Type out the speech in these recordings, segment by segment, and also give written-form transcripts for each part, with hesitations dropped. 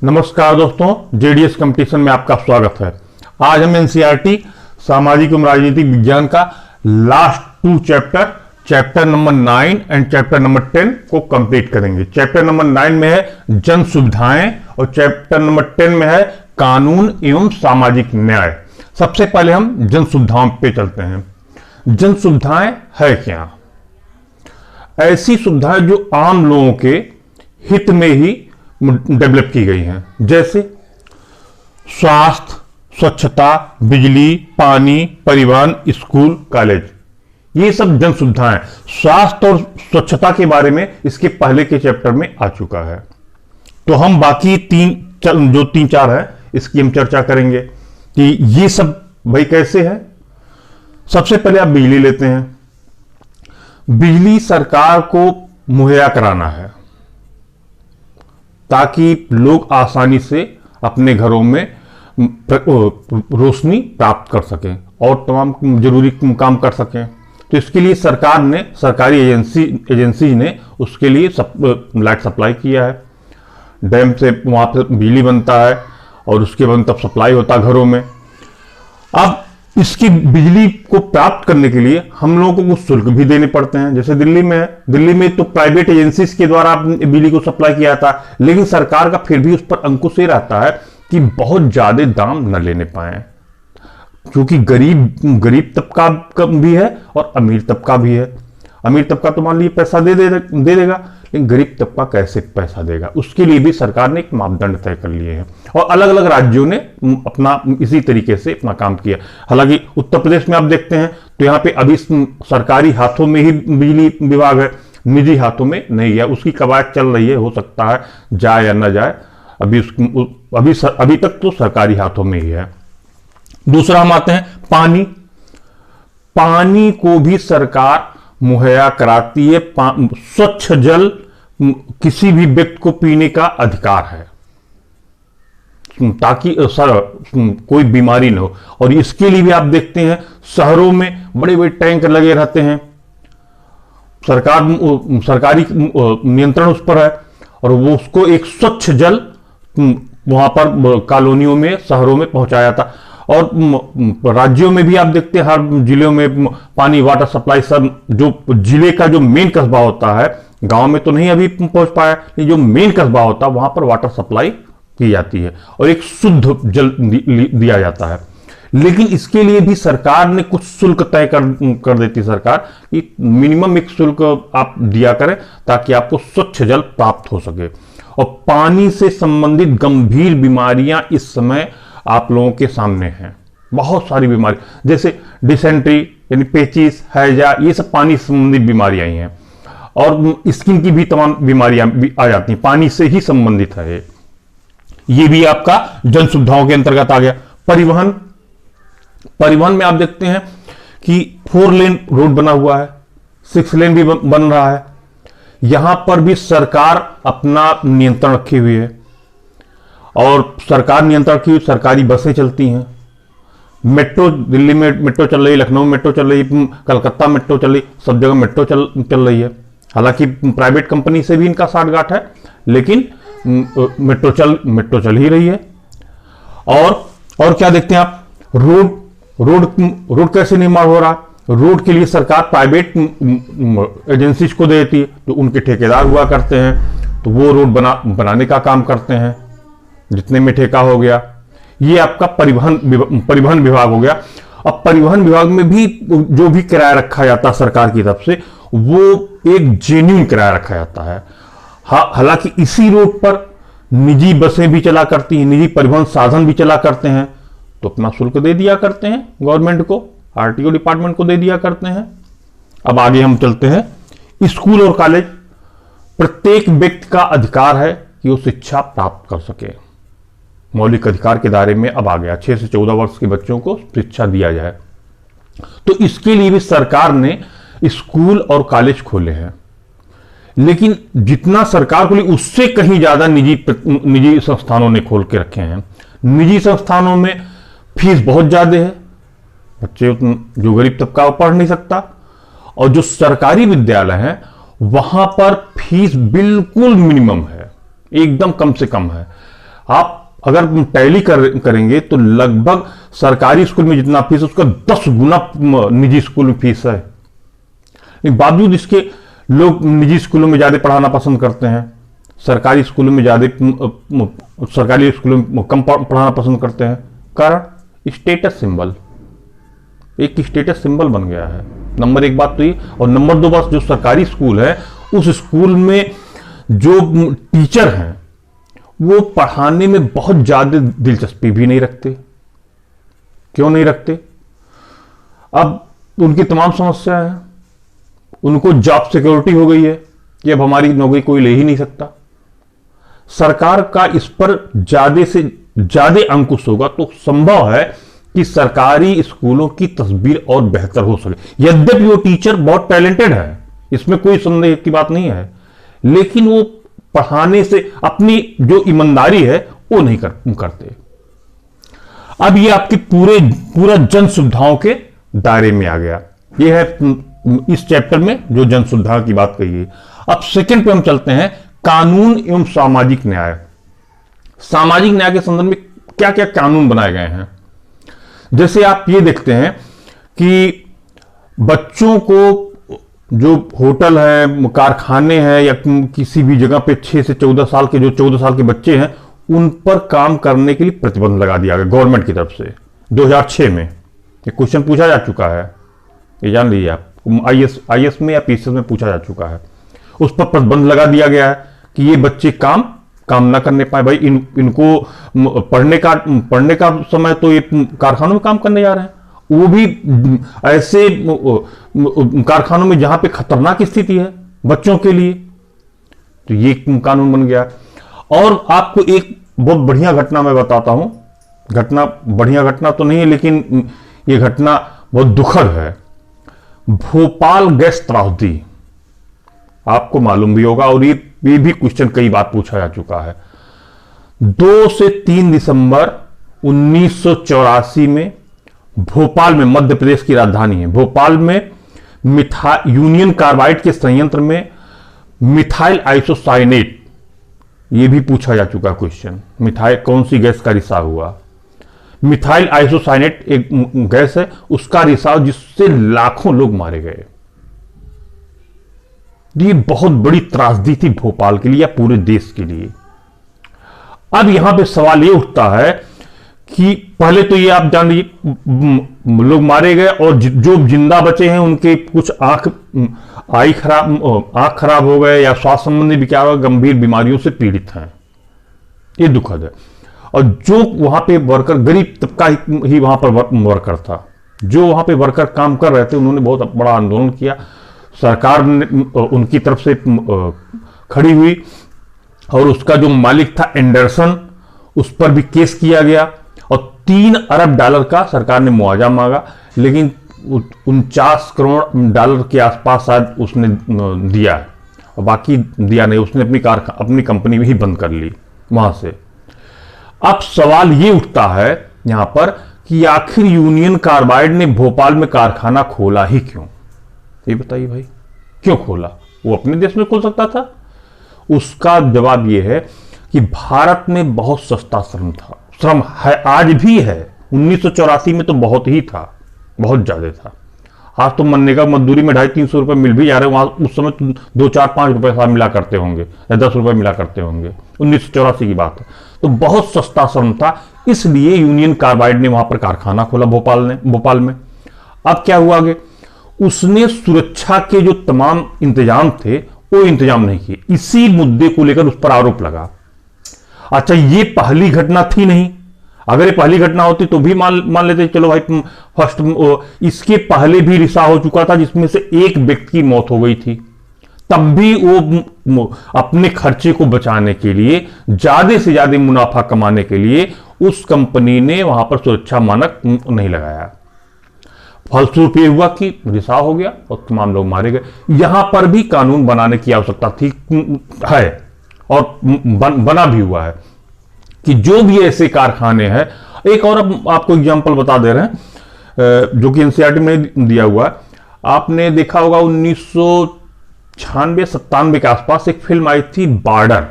नमस्कार दोस्तों, JDS competition में आपका स्वागत है। आज हम एनसीईआरटी सामाजिक एवं राजनीतिक विज्ञान का last 2 chapter number 9 and chapter number 10 को कंप्लीट करेंगे। चैप्टर नंबर 9 में है जन सुविधाएं और चैप्टर नंबर 10 में है कानून एवं सामाजिक न्याय। सबसे पहले हम जन सुविधाओं पे चलते हैं। जन सुविधाएं है क्या? ऐसी सुविधाएं जो आम लोगों के हित में ही डेवलप की गई हैं, जैसे स्वास्थ्य, स्वच्छता, बिजली, पानी, परिवहन, स्कूल, कॉलेज, ये सब जन सुविधाएं। स्वास्थ्य और स्वच्छता के बारे में इसके पहले के चैप्टर में आ चुका है। तो हम बाकी जो 3-4 है इसकी हम चर्चा करेंगे कि ये सब भाई कैसे है। सबसे पहले आप बिजली लेते हैं। बिजली सरकार को मुहैया कराना है ताकि लोग आसानी से अपने घरों में रोशनी प्राप्त कर सकें और तमाम जरूरी काम कर सकें। तो इसके लिए सरकार ने, सरकारी एजेंसी ने उसके लिए लाइट सप्लाई किया है। डैम से वहां पर बिजली बनता है और उसके बाद तब सप्लाई होता है घरों में। अब इसकी बिजली को प्राप्त करने के लिए हम लोगों को कुछ शुल्क भी देने पड़ते हैं। जैसे दिल्ली में है, दिल्ली में तो प्राइवेट एजेंसीज के द्वारा बिजली को सप्लाई किया था, लेकिन सरकार का फिर भी उस पर अंकुश ये रहता है कि बहुत ज्यादा दाम न लेने पाए, क्योंकि गरीब तबका भी है और अमीर तबका भी है। अमीर तबका तो मान लीजिए पैसा दे देगा, लेकिन गरीब तबका कैसे पैसा देगा, उसके लिए भी सरकार ने एक मापदंड तय कर लिए हैं और अलग अलग राज्यों ने अपना इसी तरीके से अपना काम किया। हालांकि उत्तर प्रदेश में आप देखते हैं तो यहाँ पे अभी सरकारी हाथों में ही बिजली विभाग है, निजी हाथों में नहीं है। उसकी कवायद चल रही है, हो सकता है जाए या न जाए। अभी तक तो सरकारी हाथों में ही है। दूसरा हम आते हैं पानी। पानी को भी सरकार मुहैया कराती है। स्वच्छ जल किसी भी व्यक्ति को पीने का अधिकार है ताकि कोई बीमारी न हो। और इसके लिए भी आप देखते हैं शहरों में बड़े बड़े टैंक लगे रहते हैं। सरकारी नियंत्रण उस पर है और वो उसको एक स्वच्छ जल वहां पर कॉलोनियों में, शहरों में पहुंचाया था। और राज्यों में भी आप देखते हैं हर जिलों में पानी, वाटर सप्लाई, सब जो जिले का जो मेन कस्बा होता है, गांव में तो नहीं अभी पहुंच पाया, लेकिन जो मेन कस्बा होता है वहां पर वाटर सप्लाई की जाती है और एक शुद्ध जल दिया जाता है। लेकिन इसके लिए भी सरकार ने कुछ शुल्क तय कर देती है सरकार कि मिनिमम एक शुल्क आप दिया करें ताकि आपको स्वच्छ जल प्राप्त हो सके। और पानी से संबंधित गंभीर बीमारियां इस समय आप लोगों के सामने हैं। बहुत सारी बीमारी जैसे डिसेंट्री यानी पेचिस, हैजा, ये सब पानी से संबंधित बीमारियां ही हैं। और स्किन की भी तमाम बीमारियां भी आ जाती हैं, पानी से ही संबंधित है। ये भी आपका जन सुविधाओं के अंतर्गत आ गया। परिवहन में आप देखते हैं कि 4 लेन रोड बना हुआ है, 6 लेन भी बन रहा है। यहां पर भी सरकार अपना नियंत्रण रखी हुई है और सरकार नियंत्रण की सरकारी बसें चलती हैं। मेट्रो, दिल्ली में मेट्रो चल रही, लखनऊ में मेट्रो चल रही, कलकत्ता मेट्रो चल रही, सब जगह मेट्रो चल रही है। हालांकि प्राइवेट कंपनी से भी इनका साठगांठ है, लेकिन मेट्रो चल ही रही है। और क्या देखते हैं आप, रोड कैसे निर्माण हो रहा। रोड के लिए सरकार प्राइवेट एजेंसीज को देती है, तो उनके ठेकेदार हुआ करते हैं, तो वो रोड बनाने का काम करते हैं जितने में ठेका हो गया। ये आपका परिवहन विभाग हो गया। अब परिवहन विभाग में भी जो भी किराया रखा जाता है सरकार की तरफ से, वो एक जेन्युइन किराया रखा जाता है। हालांकि इसी रोड पर निजी बसें भी चला करती हैं, निजी परिवहन साधन भी चला करते हैं, तो अपना शुल्क दे दिया करते हैं गवर्नमेंट को, आरटीओ डिपार्टमेंट को दे दिया करते हैं। अब आगे हम चलते हैं। स्कूल और कॉलेज, प्रत्येक व्यक्ति का अधिकार है कि वो शिक्षा प्राप्त कर सके। मौलिक अधिकार के दायरे में अब आ गया 6 से 14 वर्ष के बच्चों को शिक्षा दिया जाए। तो इसके लिए भी सरकार ने स्कूल और कॉलेज खोले हैं, लेकिन जितना सरकार खोली उससे कहीं ज्यादा निजी संस्थानों ने खोल के रखे हैं। निजी संस्थानों में फीस बहुत ज्यादा है, बच्चे जो गरीब तबका पढ़ नहीं सकता। और जो सरकारी विद्यालय हैं वहां पर फीस बिल्कुल मिनिमम है, एकदम कम से कम है। आप अगर टैली करेंगे तो लगभग सरकारी स्कूल में जितना फीस है उसका 10 गुना निजी स्कूल में फीस है। बावजूद इसके लोग निजी स्कूलों में ज्यादा पढ़ाना पसंद करते हैं, सरकारी स्कूलों में कम पढ़ाना पसंद करते हैं। कारण स्टेटस सिंबल, एक स्टेटस सिंबल बन गया है। नंबर एक बात तो ये, और नंबर दो बात, जो सरकारी स्कूल है उस स्कूल में जो टीचर हैं वो पढ़ाने में बहुत ज्यादा दिलचस्पी भी नहीं रखते। क्यों नहीं रखते? अब उनकी तमाम समस्याएं हैं, उनको जॉब सिक्योरिटी हो गई है कि अब हमारी नौकरी कोई ले ही नहीं सकता। सरकार का इस पर ज्यादा से ज्यादा अंकुश होगा तो संभव है कि सरकारी स्कूलों की तस्वीर और बेहतर हो सके। यद्यपि वो टीचर बहुत टैलेंटेड है, इसमें कोई संदेह की बात नहीं है, लेकिन वो पढ़ाने से अपनी जो ईमानदारी है वो नहीं करते। अब ये आपकी पूरा जन सुविधाओं के दायरे में आ गया। ये है इस चैप्टर में जो जन सुविधा की बात कही है। अब सेकंड पे हम चलते हैं, कानून एवं सामाजिक न्याय। सामाजिक न्याय के संदर्भ में क्या क्या कानून बनाए गए हैं? जैसे आप ये देखते हैं कि बच्चों को जो होटल है, कारखाने हैं या किसी भी जगह पे 6 से 14 साल के, जो 14 साल के बच्चे हैं उन पर काम करने के लिए प्रतिबंध लगा दिया गया गवर्नमेंट की तरफ से 2006 में। ये क्वेश्चन पूछा जा चुका है, ये जान लीजिए आप, आईएएस में या पीसीएस में पूछा जा चुका है। उस पर प्रतिबंध लगा दिया गया है कि ये बच्चे काम ना करने पाए। भाई इनको पढ़ने का समय तो ये कारखानों में काम करने जा रहे हैं, वो भी ऐसे कारखानों में जहां पे खतरनाक स्थिति है बच्चों के लिए। तो ये कानून बन गया। और आपको एक बहुत बढ़िया घटना मैं बताता हूं, बढ़िया घटना तो नहीं है लेकिन ये घटना बहुत दुखद है। भोपाल गैस त्रासदी, आपको मालूम भी होगा और ये भी क्वेश्चन कई बार पूछा जा चुका है। 2 से 3 दिसंबर 1984 में भोपाल में, मध्य प्रदेश की राजधानी है भोपाल में, यूनियन कार्बाइड के संयंत्र में मिथाइल आइसोसाइनेट, यह भी पूछा जा चुका क्वेश्चन, मिथाइल कौन सी गैस का रिसाव हुआ? मिथाइल आइसोसाइनेट एक गैस है, उसका रिसाव जिससे लाखों लोग मारे गए। ये बहुत बड़ी त्रासदी थी भोपाल के लिए या पूरे देश के लिए। अब यहां पे सवाल ये उठता है कि पहले तो ये आप जान लीजिए लोग मारे गए और जो जिंदा बचे हैं उनके कुछ आंख खराब हो गए या स्वास्थ्य संबंधी भी क्या गंभीर बीमारियों से पीड़ित हैं। ये दुखद है। और जो वहां पे वर्कर, गरीब तबका ही वहां पर वर्कर था, जो वहां पे वर्कर काम कर रहे थे, उन्होंने बहुत बड़ा आंदोलन किया। सरकार ने उनकी तरफ से खड़ी हुई और उसका जो मालिक था एंडरसन, उस पर भी केस किया गया और 3 अरब डॉलर का सरकार ने मुआवजा मांगा, लेकिन 49 करोड़ डॉलर के आसपास शायद उसने दिया है और बाकी दिया नहीं। उसने अपनी कंपनी भी बंद कर ली वहां से। अब सवाल ये उठता है यहां पर कि आखिर यूनियन कार्बाइड ने भोपाल में कारखाना खोला ही क्यों? ये बताइए भाई, क्यों खोला? वो अपने देश में खोल सकता था। उसका जवाब यह है कि भारत में बहुत सस्ता श्रम है, आज भी है। 1984 में तो बहुत ही था, बहुत ज्यादा था। आज तो मनरेगा मजदूरी में 250-300 रुपए मिल भी जा रहे हैं, वहां उस समय तो 2-4-5 रुपए साथ मिला करते होंगे या 10 रुपए मिला करते होंगे। 1984 की बात है, तो बहुत सस्ता श्रम था, इसलिए यूनियन कार्बाइड ने वहां पर कारखाना खोला भोपाल में। अब क्या हुआ आगे? उसने सुरक्षा के जो तमाम इंतजाम थे वो इंतजाम नहीं किए। इसी मुद्दे को लेकर उस पर आरोप लगा। अच्छा, ये पहली घटना थी नहीं। अगर ये पहली घटना होती तो भी मान लेते चलो भाई फर्स्ट, इसके पहले भी रिसाव हो चुका था जिसमें से एक व्यक्ति की मौत हो गई थी। तब भी वो अपने खर्चे को बचाने के लिए, ज्यादा से ज्यादा मुनाफा कमाने के लिए उस कंपनी ने वहां पर सुरक्षा मानक नहीं लगाया। फलस्वरूप ये हुआ कि रिसाव हो गया और तमाम लोग मारे गए। यहां पर भी कानून बनाने की आवश्यकता थी, है और बना भी हुआ है कि जो भी ऐसे कारखाने हैं। एक और अब आपको एग्जांपल बता दे रहे हैं जो कि एनसीईआरटी में दिया हुआ है। आपने देखा होगा 1996-97 के आसपास एक फिल्म आई थी बॉर्डर।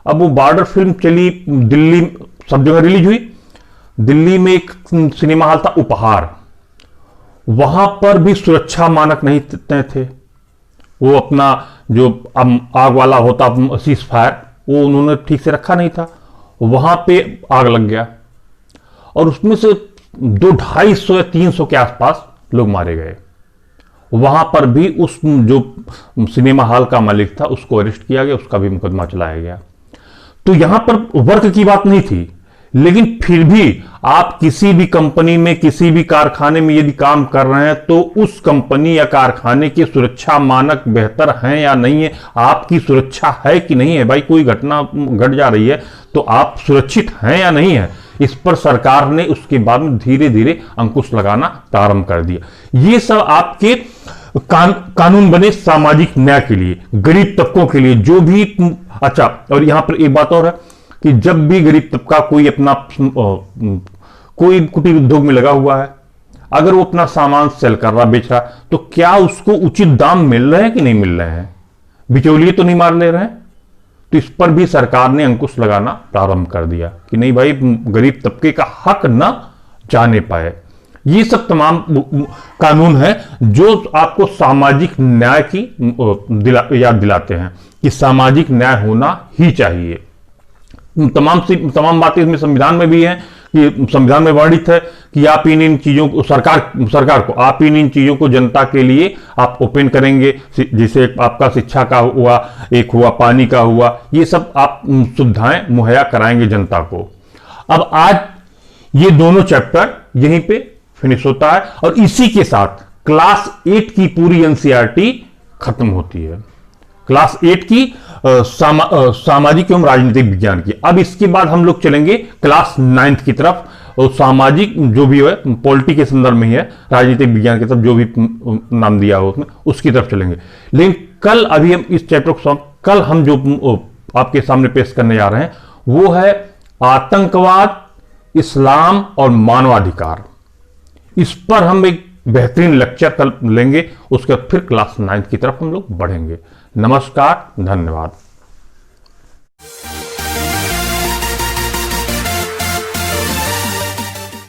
अब वो बॉर्डर फिल्म चली, दिल्ली सब जगह रिलीज हुई। दिल्ली में एक सिनेमा हॉल था उपहार, वहां पर भी सुरक्षा मानक नहीं तय थे। वो अपना जो आग वाला होता सीज फायर, वो उन्होंने ठीक से रखा नहीं था, वहां पे आग लग गया और उसमें से 200-250 या 300 के आसपास लोग मारे गए। वहां पर भी उस जो सिनेमा हॉल का मालिक था उसको अरेस्ट किया गया, उसका भी मुकदमा चलाया गया। तो यहां पर वर्क की बात नहीं थी, लेकिन फिर भी आप किसी भी कंपनी में, किसी भी कारखाने में यदि काम कर रहे हैं तो उस कंपनी या कारखाने के सुरक्षा मानक बेहतर हैं या नहीं है, आपकी सुरक्षा है कि नहीं है। भाई कोई घटना घट जा रही है तो आप सुरक्षित हैं या नहीं है, इस पर सरकार ने उसके बाद में धीरे धीरे अंकुश लगाना प्रारंभ कर दिया। ये सब आपके कानून बने सामाजिक न्याय के लिए, गरीब तबकों के लिए, जो भी अच्छा। और यहां पर एक बात और है कि जब भी गरीब तबका कोई अपना कोई कुटीर उद्योग में लगा हुआ है, अगर वो अपना सामान सेल कर रहा, बेच रहा, तो क्या उसको उचित दाम मिल रहे हैं कि नहीं मिल रहे हैं, बिचौलिए तो नहीं मार ले रहे हैं। तो इस पर भी सरकार ने अंकुश लगाना प्रारंभ कर दिया कि नहीं भाई, गरीब तबके का हक न जाने पाए। ये सब तमाम कानून है जो आपको सामाजिक न्याय की याद दिलाते हैं कि सामाजिक न्याय होना ही चाहिए। तमाम बातें इसमें संविधान में भी हैं कि संविधान में वर्णित है कि आप इन चीजों को सरकार को आप इन चीजों को जनता के लिए आप ओपन करेंगे, जैसे आपका शिक्षा का हुआ, एक हुआ पानी का हुआ, ये सब आप सुविधाएं मुहैया कराएंगे जनता को। अब आज ये दोनों चैप्टर यहीं पे फिनिश होता है और इसी के साथ क्लास 8 की पूरी एनसीईआरटी खत्म होती है। क्लास 8 की सामाजिक एवं राजनीतिक विज्ञान की। अब इसके बाद हम लोग चलेंगे क्लास 9 की तरफ, और सामाजिक जो भी है पॉलिटी के संदर्भ में ही है, राजनीतिक विज्ञान की तरफ जो भी नाम दिया हो उसमें, उसकी तरफ चलेंगे। लेकिन कल अभी हम इस चैप्टर को कल हम जो आपके सामने पेश करने जा रहे हैं वो है आतंकवाद, इस्लाम और मानवाधिकार। इस पर हम एक बेहतरीन लेक्चर कल लेंगे, उसके बाद फिर क्लास 9 की तरफ हम लोग बढ़ेंगे। नमस्कार, धन्यवाद।